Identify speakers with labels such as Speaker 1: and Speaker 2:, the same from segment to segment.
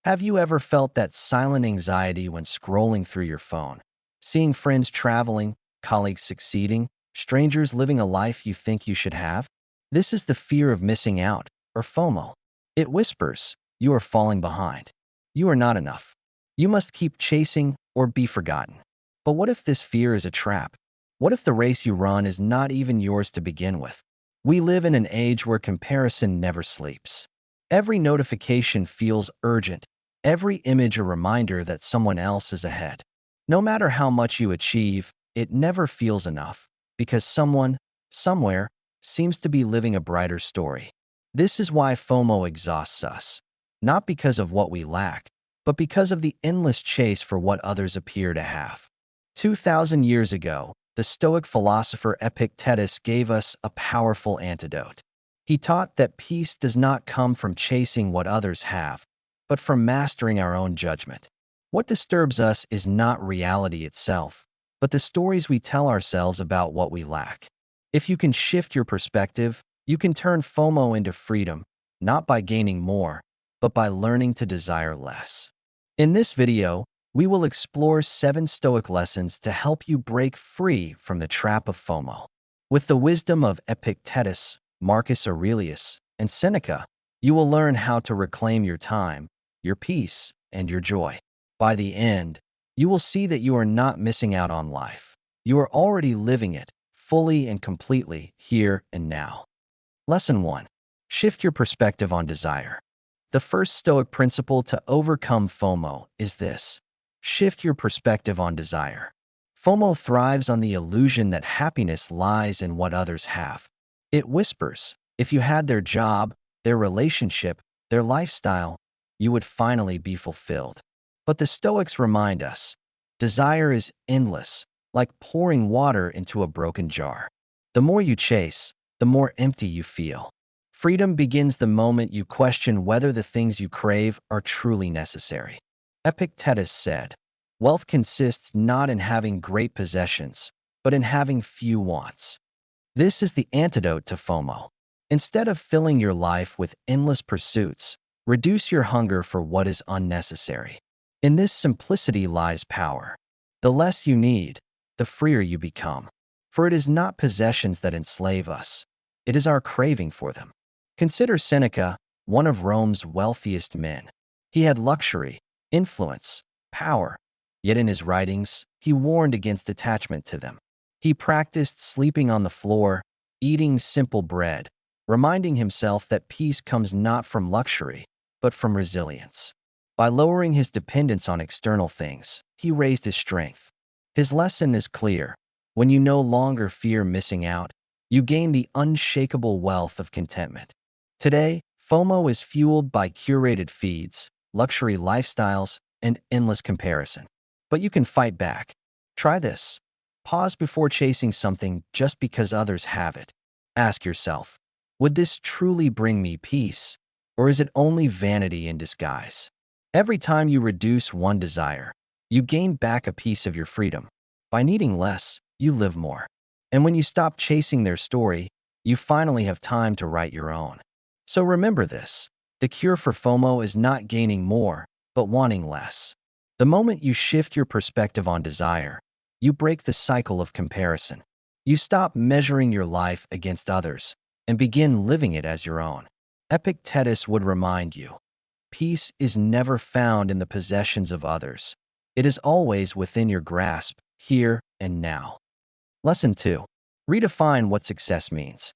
Speaker 1: Have you ever felt that silent anxiety when scrolling through your phone? Seeing friends traveling, colleagues succeeding, strangers living a life you think you should have? This is the fear of missing out, or FOMO. It whispers, you are falling behind. You are not enough. You must keep chasing or be forgotten. But what if this fear is a trap? What if the race you run is not even yours to begin with? We live in an age where comparison never sleeps. Every notification feels urgent. Every image a reminder that someone else is ahead. No matter how much you achieve, it never feels enough, because someone, somewhere, seems to be living a brighter story. This is why FOMO exhausts us. Not because of what we lack, but because of the endless chase for what others appear to have. 2,000 years ago, the Stoic philosopher Epictetus gave us a powerful antidote. He taught that peace does not come from chasing what others have, but from mastering our own judgment. What disturbs us is not reality itself, but the stories we tell ourselves about what we lack. If you can shift your perspective, you can turn FOMO into freedom, not by gaining more, but by learning to desire less. In this video, we will explore 7 Stoic lessons to help you break free from the trap of FOMO. With the wisdom of Epictetus, Marcus Aurelius, and Seneca, you will learn how to reclaim your time, your peace, and your joy. By the end, you will see that you are not missing out on life. You are already living it, fully and completely, here and now. Lesson 1. Shift your perspective on desire. The first Stoic principle to overcome FOMO is this: shift your perspective on desire. FOMO thrives on the illusion that happiness lies in what others have. It whispers, if you had their job, their relationship, their lifestyle, you would finally be fulfilled. But the Stoics remind us, desire is endless, like pouring water into a broken jar. The more you chase, the more empty you feel. Freedom begins the moment you question whether the things you crave are truly necessary. Epictetus said, wealth consists not in having great possessions, but in having few wants. This is the antidote to FOMO. Instead of filling your life with endless pursuits, reduce your hunger for what is unnecessary. In this simplicity lies power. The less you need, the freer you become. For it is not possessions that enslave us. It is our craving for them. Consider Seneca, one of Rome's wealthiest men. He had luxury, influence, power, yet in his writings, he warned against attachment to them. He practiced sleeping on the floor, eating simple bread, reminding himself that peace comes not from luxury, but from resilience. By lowering his dependence on external things, he raised his strength. His lesson is clear. When you no longer fear missing out, you gain the unshakable wealth of contentment. Today, FOMO is fueled by curated feeds, luxury lifestyles, and endless comparison. But you can fight back. Try this. Pause before chasing something just because others have it. Ask yourself, would this truly bring me peace, or is it only vanity in disguise? Every time you reduce one desire, you gain back a piece of your freedom. By needing less, you live more. And when you stop chasing their story, you finally have time to write your own. So remember this: the cure for FOMO is not gaining more, but wanting less. The moment you shift your perspective on desire, you break the cycle of comparison. You stop measuring your life against others and begin living it as your own. Epictetus would remind you, peace is never found in the possessions of others. It is always within your grasp, here and now. Lesson 2. Redefine what success means.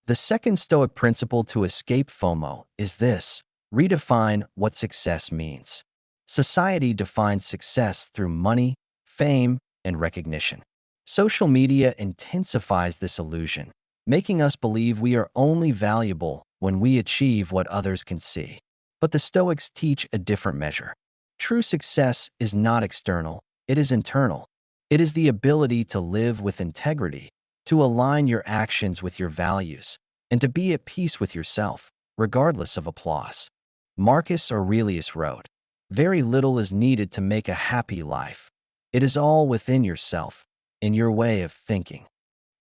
Speaker 1: The second Stoic principle to escape FOMO is this: redefine what success means. Society defines success through money, fame, and recognition. Social media intensifies this illusion, making us believe we are only valuable when we achieve what others can see. But the Stoics teach a different measure. True success is not external, it is internal. It is the ability to live with integrity, to align your actions with your values, and to be at peace with yourself, regardless of applause. Marcus Aurelius wrote, very little is needed to make a happy life. It is all within yourself, in your way of thinking.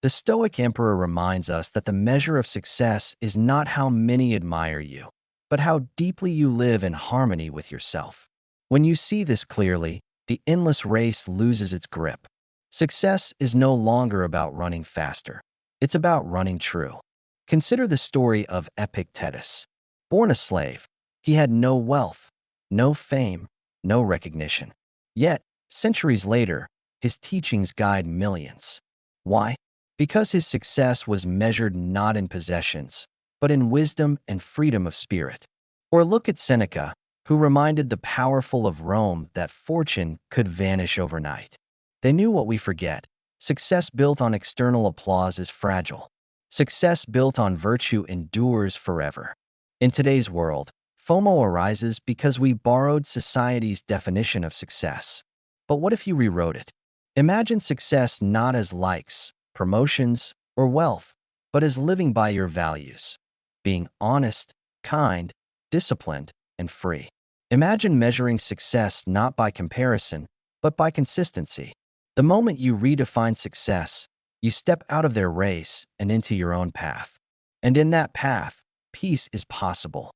Speaker 1: The Stoic emperor reminds us that the measure of success is not how many admire you, but how deeply you live in harmony with yourself. When you see this clearly, the endless race loses its grip. Success is no longer about running faster. It's about running true. Consider the story of Epictetus. Born a slave, he had no wealth, no fame, no recognition. Yet, centuries later, his teachings guide millions. Why? Because his success was measured not in possessions, but in wisdom and freedom of spirit. Or look at Seneca, who reminded the powerful of Rome that fortune could vanish overnight. They knew what we forget. Success built on external applause is fragile. Success built on virtue endures forever. In today's world, FOMO arises because we borrowed society's definition of success. But what if you rewrote it? Imagine success not as likes, promotions, or wealth, but as living by your values, being honest, kind, disciplined, and free. Imagine measuring success not by comparison, but by consistency. The moment you redefine success, you step out of their race and into your own path. And in that path, peace is possible.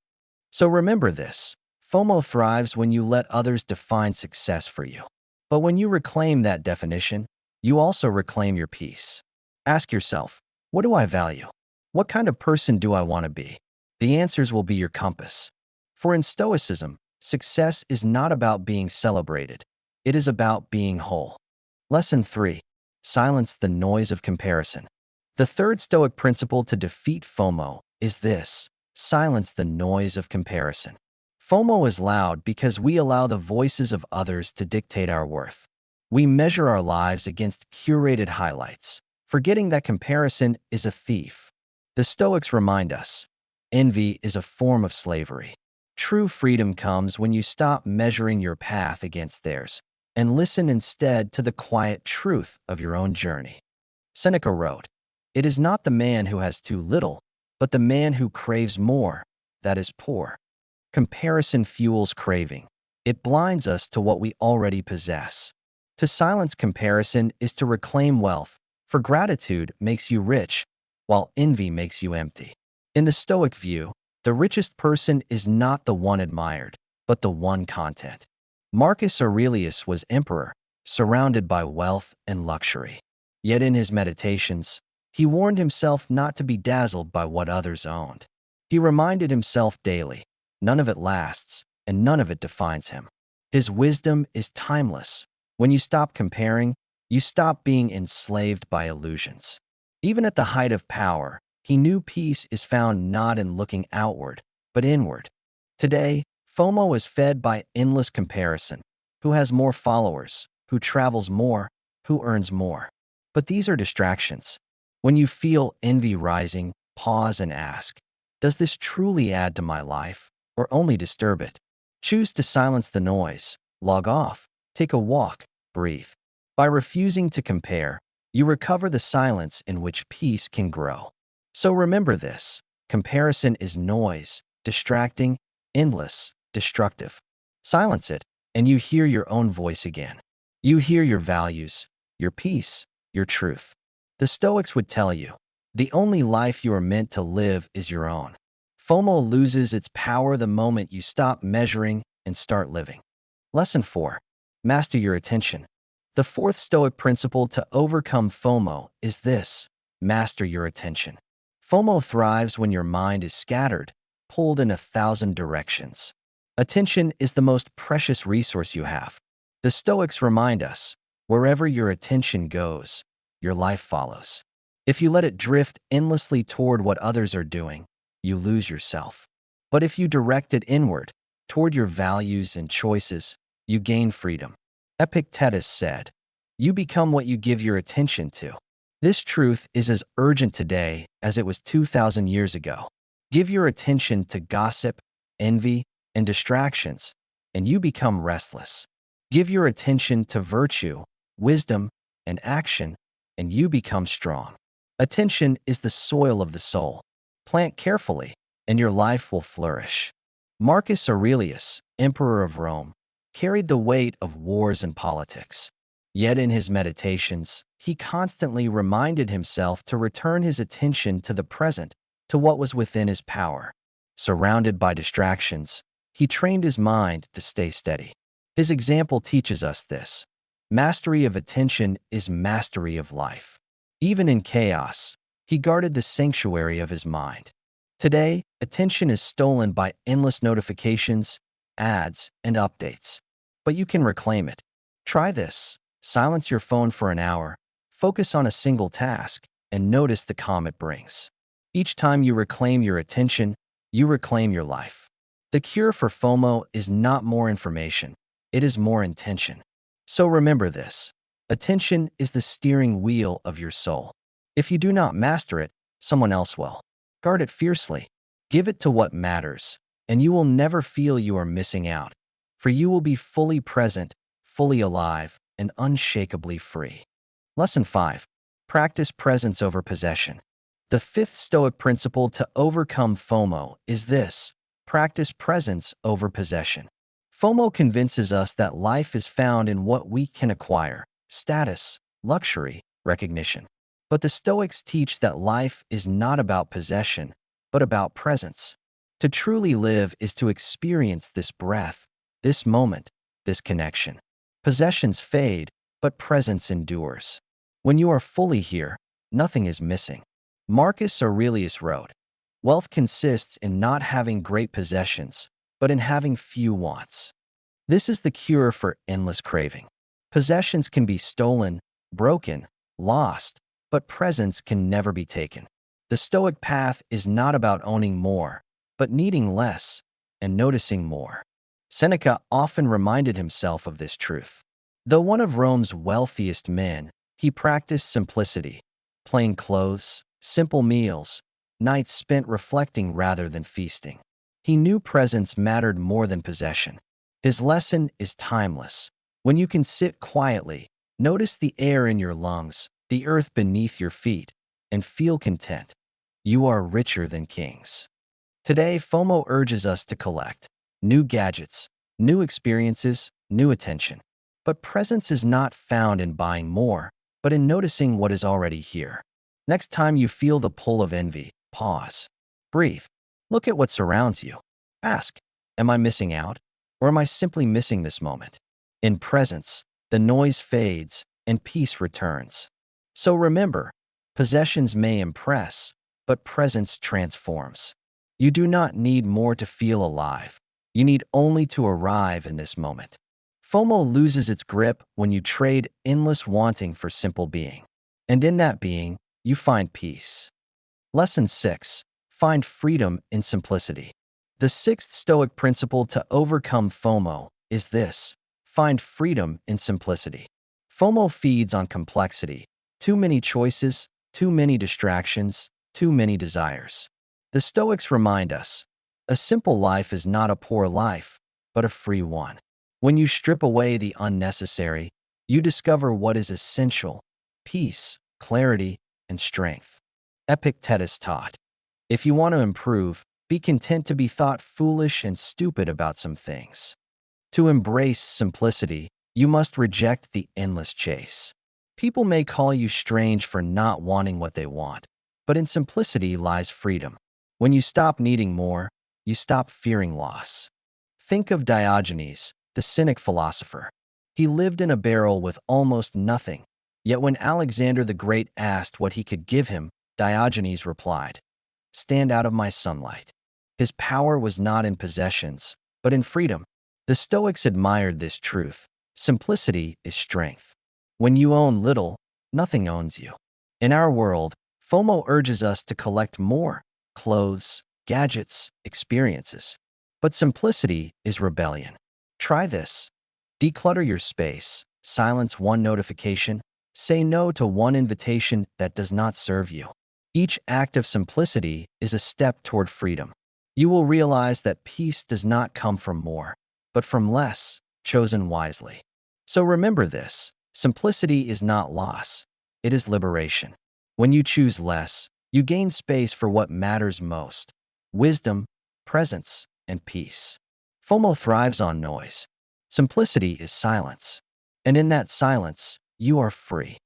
Speaker 1: So remember this: FOMO thrives when you let others define success for you. But when you reclaim that definition, you also reclaim your peace. Ask yourself, what do I value? What kind of person do I want to be? The answers will be your compass. For in Stoicism, success is not about being celebrated. It is about being whole. Lesson 3. Silence the noise of comparison. The third Stoic principle to defeat FOMO is this: silence the noise of comparison. FOMO is loud because we allow the voices of others to dictate our worth. We measure our lives against curated highlights, forgetting that comparison is a thief. The Stoics remind us, envy is a form of slavery. True freedom comes when you stop measuring your path against theirs and listen instead to the quiet truth of your own journey. Seneca wrote, "It is not the man who has too little, but the man who craves more, that is poor." Comparison fuels craving. It blinds us to what we already possess. To silence comparison is to reclaim wealth, for gratitude makes you rich, while envy makes you empty. In the Stoic view, the richest person is not the one admired, but the one content. Marcus Aurelius was emperor, surrounded by wealth and luxury. Yet in his meditations, he warned himself not to be dazzled by what others owned. He reminded himself daily, none of it lasts, and none of it defines him. His wisdom is timeless. When you stop comparing, you stop being enslaved by illusions. Even at the height of power, he knew peace is found not in looking outward, but inward. Today, FOMO is fed by endless comparison. Who has more followers? Who travels more? Who earns more? But these are distractions. When you feel envy rising, pause and ask, does this truly add to my life, or only disturb it? Choose to silence the noise, log off, take a walk, breathe. By refusing to compare, you recover the silence in which peace can grow. So remember this: comparison is noise, distracting, endless, destructive. Silence it, and you hear your own voice again. You hear your values, your peace, your truth. The Stoics would tell you, the only life you are meant to live is your own. FOMO loses its power the moment you stop measuring and start living. Lesson 4. Master your attention. The fourth Stoic principle to overcome FOMO is this: master your attention. FOMO thrives when your mind is scattered, pulled in 1,000 directions. Attention is the most precious resource you have. The Stoics remind us, wherever your attention goes, your life follows. If you let it drift endlessly toward what others are doing, you lose yourself. But if you direct it inward, toward your values and choices, you gain freedom. Epictetus said, "You become what you give your attention to." This truth is as urgent today as it was 2,000 years ago. Give your attention to gossip, envy, and distractions, and you become restless. Give your attention to virtue, wisdom, and action, and you become strong. Attention is the soil of the soul. Plant carefully, and your life will flourish. Marcus Aurelius, emperor of Rome, carried the weight of wars and politics. Yet in his meditations, he constantly reminded himself to return his attention to the present, to what was within his power. Surrounded by distractions, he trained his mind to stay steady. His example teaches us this. Mastery of attention is mastery of life. Even in chaos, he guarded the sanctuary of his mind. Today, attention is stolen by endless notifications, ads, and updates. But you can reclaim it. Try this. Silence your phone for an hour, focus on a single task, and notice the calm it brings. Each time you reclaim your attention, you reclaim your life. The cure for FOMO is not more information, it is more intention. So remember this. Attention is the steering wheel of your soul. If you do not master it, someone else will. Guard it fiercely. Give it to what matters, and you will never feel you are missing out, for you will be fully present, fully alive, and unshakably free. Lesson 5. Practice presence over possession. The fifth Stoic principle to overcome FOMO is this: practice presence over possession. FOMO convinces us that life is found in what we can acquire: status, luxury, recognition. But the Stoics teach that life is not about possession, but about presence. To truly live is to experience this breath, this moment, this connection. Possessions fade, but presence endures. When you are fully here, nothing is missing. Marcus Aurelius wrote, "Wealth consists in not having great possessions, but in having few wants." This is the cure for endless craving. Possessions can be stolen, broken, lost, but presence can never be taken. The Stoic path is not about owning more, but needing less and noticing more. Seneca often reminded himself of this truth. Though one of Rome's wealthiest men, he practiced simplicity: plain clothes, simple meals, nights spent reflecting rather than feasting. He knew presence mattered more than possession. His lesson is timeless. When you can sit quietly, notice the air in your lungs, the earth beneath your feet, and feel content, you are richer than kings. Today, FOMO urges us to collect new gadgets, new experiences, new attention. But presence is not found in buying more, but in noticing what is already here. Next time you feel the pull of envy, pause. Breathe. Look at what surrounds you. Ask, am I missing out? Or am I simply missing this moment? In presence, the noise fades and peace returns. So remember, possessions may impress, but presence transforms. You do not need more to feel alive. You need only to arrive in this moment. FOMO loses its grip when you trade endless wanting for simple being. And in that being, you find peace. Lesson 6. Find freedom in simplicity. The sixth Stoic principle to overcome FOMO is this: find freedom in simplicity. FOMO feeds on complexity. Too many choices, too many distractions, too many desires. The Stoics remind us, a simple life is not a poor life, but a free one. When you strip away the unnecessary, you discover what is essential: peace, clarity, and strength. Epictetus taught, if you want to improve, be content to be thought foolish and stupid about some things. To embrace simplicity, you must reject the endless chase. People may call you strange for not wanting what they want, but in simplicity lies freedom. When you stop needing more, you stop fearing loss. Think of Diogenes, the Cynic philosopher. He lived in a barrel with almost nothing, yet when Alexander the Great asked what he could give him, Diogenes replied, "Stand out of my sunlight." His power was not in possessions, but in freedom. The Stoics admired this truth. Simplicity is strength. When you own little, nothing owns you. In our world, FOMO urges us to collect more: clothes, gadgets, experiences. But simplicity is rebellion. Try this. Declutter your space, silence one notification, say no to one invitation that does not serve you. Each act of simplicity is a step toward freedom. You will realize that peace does not come from more, but from less, chosen wisely. So remember this: simplicity is not loss, it is liberation. When you choose less, you gain space for what matters most: wisdom, presence, and peace. FOMO thrives on noise. Simplicity is silence. And in that silence, you are free.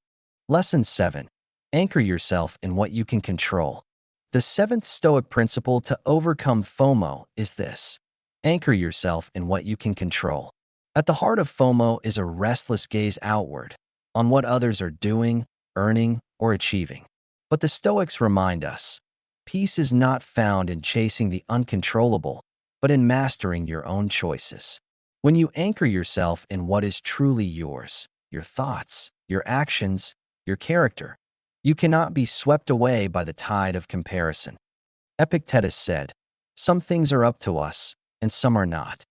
Speaker 1: Lesson 7. Anchor yourself in what you can control. The seventh Stoic principle to overcome FOMO is this: anchor yourself in what you can control. At the heart of FOMO is a restless gaze outward, on what others are doing, earning, or achieving. But the Stoics remind us, peace is not found in chasing the uncontrollable, but in mastering your own choices. When you anchor yourself in what is truly yours, your thoughts, your actions, your character, you cannot be swept away by the tide of comparison. Epictetus said, "Some things are up to us, and some are not."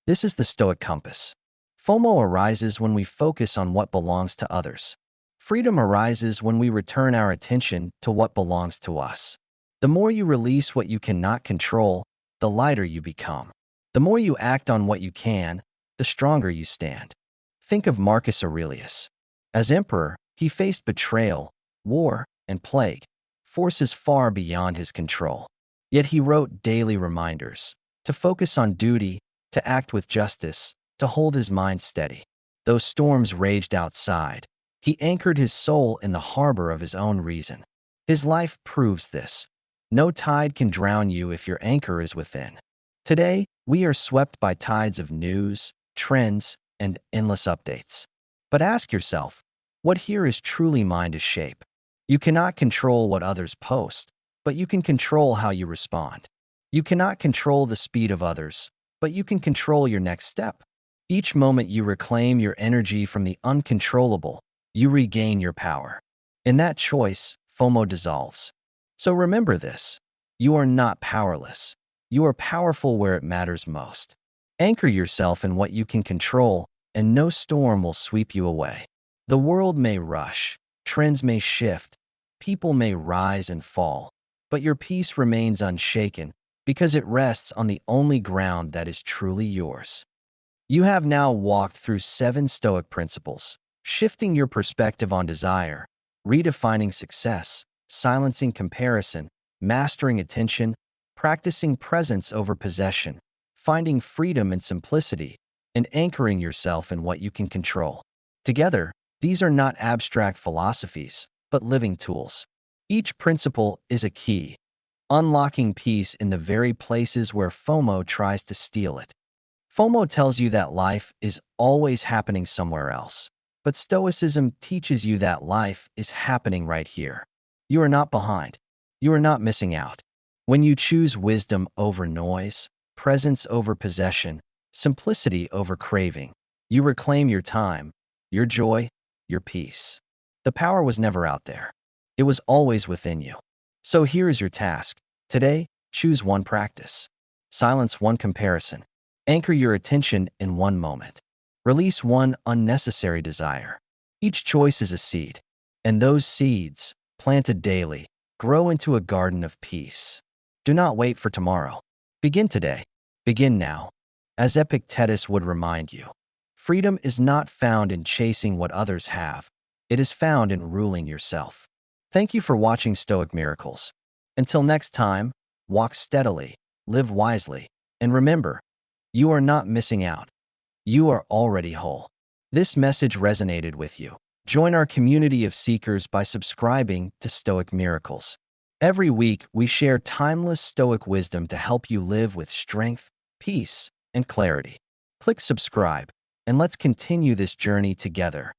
Speaker 1: This is the Stoic compass. FOMO arises when we focus on what belongs to others. Freedom arises when we return our attention to what belongs to us. The more you release what you cannot control, the lighter you become. The more you act on what you can, the stronger you stand. Think of Marcus Aurelius. As emperor, he faced betrayal, war, and plague, forces far beyond his control. Yet he wrote daily reminders to focus on duty, to act with justice, to hold his mind steady. Though storms raged outside, he anchored his soul in the harbor of his own reason. His life proves this. No tide can drown you if your anchor is within. Today, we are swept by tides of news, trends, and endless updates. But ask yourself, what here is truly mine to shape? You cannot control what others post, but you can control how you respond. You cannot control the speed of others, but you can control your next step. Each moment you reclaim your energy from the uncontrollable, you regain your power. In that choice, FOMO dissolves. So remember this: you are not powerless. You are powerful where it matters most. Anchor yourself in what you can control, and no storm will sweep you away. The world may rush, trends may shift, people may rise and fall, but your peace remains unshaken because it rests on the only ground that is truly yours. You have now walked through 7 Stoic principles, shifting your perspective on desire, redefining success, silencing comparison, mastering attention, practicing presence over possession, finding freedom in simplicity, and anchoring yourself in what you can control. Together, these are not abstract philosophies, but living tools. Each principle is a key, unlocking peace in the very places where FOMO tries to steal it. FOMO tells you that life is always happening somewhere else, but Stoicism teaches you that life is happening right here. You are not behind. You are not missing out. When you choose wisdom over noise, presence over possession, simplicity over craving, you reclaim your time, your joy, your peace. The power was never out there. It was always within you. So here is your task. Today, choose one practice. Silence one comparison. Anchor your attention in one moment. Release one unnecessary desire. Each choice is a seed, and those seeds, planted daily, grow into a garden of peace. Do not wait for tomorrow. Begin today. Begin now. As Epictetus would remind you, freedom is not found in chasing what others have. It is found in ruling yourself. Thank you for watching Stoic Miracles. Until next time, walk steadily, live wisely, and remember, you are not missing out. You are already whole. This message resonated with you. Join our community of seekers by subscribing to Stoic Miracles. Every week, we share timeless Stoic wisdom to help you live with strength, peace, and clarity. Click subscribe, and let's continue this journey together.